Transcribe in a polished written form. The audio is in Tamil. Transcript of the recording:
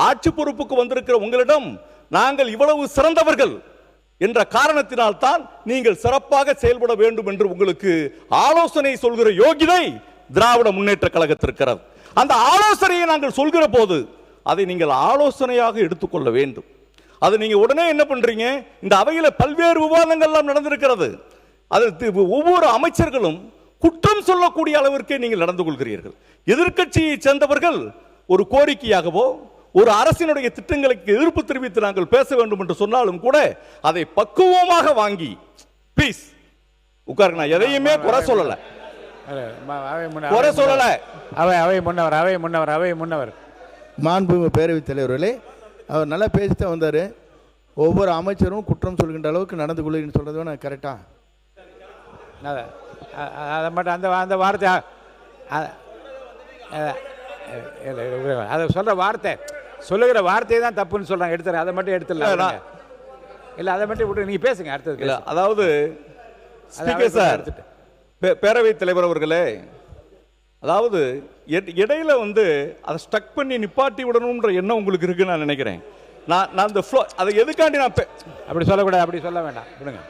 ஆட்சி பொறுப்புக்கு வந்திருக்கிற உங்களிடம் நாங்கள் இவ்வளவு சிறந்தவர்கள் என்ற காரணத்தினால் தான் நீங்கள் சிறப்பாக செயல்பட வேண்டும் என்று உங்களுக்கு ஆலோசனை சொல்கிற யோகிதை திராவிட முன்னேற்ற கழகத்திற்கிறது. அந்த ஆலோசனையை நாங்கள் சொல்கிற போது அதை நீங்கள் ஆலோசனையாக எடுத்துக்கொள்ள வேண்டும். அது நீங்க உடனே என்ன பண்றீங்க? இந்த அவையில பல்வேறு விவாதங்கள் எல்லாம் நடந்திருக்கிறது. அதற்கு ஒவ்வொரு அமைச்சர்களும் குற்றம் சொல்லக்கூடிய அளவிற்கே நீங்கள் நடந்து கொள்கிறீர்கள். எதிர்க்கட்சியை சேர்ந்தவர்கள் ஒரு கோரிக்கையாகவோ ஒரு அரசினுடைய திட்டங்களுக்கு எதிர்ப்பு தெரிவித்து நாங்கள் பேச வேண்டும் என்று சொன்னாலும் கூட அதை பக்குவமாக வாங்கி ப்ளீஸ் உட்காருங்க. நான் எதையுமே குறை சொல்லல, குறை சொல்லல. அவை முன்னவர் மாண்புமிகு பேரவைத் தலைவர்களே, அவர் நல்லா பேசிட்டு வந்தார். ஒவ்வொரு அமைச்சரும் குற்றம் சொல்கின்ற அளவுக்கு நடந்து கொள்ளுன்னு சொல்றது வேணா கரெக்டா? அதை மட்டும் அந்த வார்த்தை அதை சொல்கிற வார்த்தை சொல்லுகிற வார்த்தையை தான் தப்புன்னு சொல்கிறாங்க. எடுத்துறேன், அதை மட்டும் எடுத்துடலாம். இல்லை, அதை மட்டும் விட்டு நீங்கள் பேசுங்க. அடுத்தது அதாவது ஸ்பீக்கர் சார், பேரவைத் தலைவர் அவர்களே, அதாவது இடையில அதை ஸ்டக் பண்ணி நிப்பாட்டி விடணும்ன்ற எண்ணம் உங்களுக்கு இருக்குன்னு நான் நினைக்கிறேன். நான் அந்த ஃப்ளோ அதை எதுக்காண்டி நான் அப்படி சொல்லக்கூடாது, அப்படி சொல்ல வேண்டாம், விடுங்க.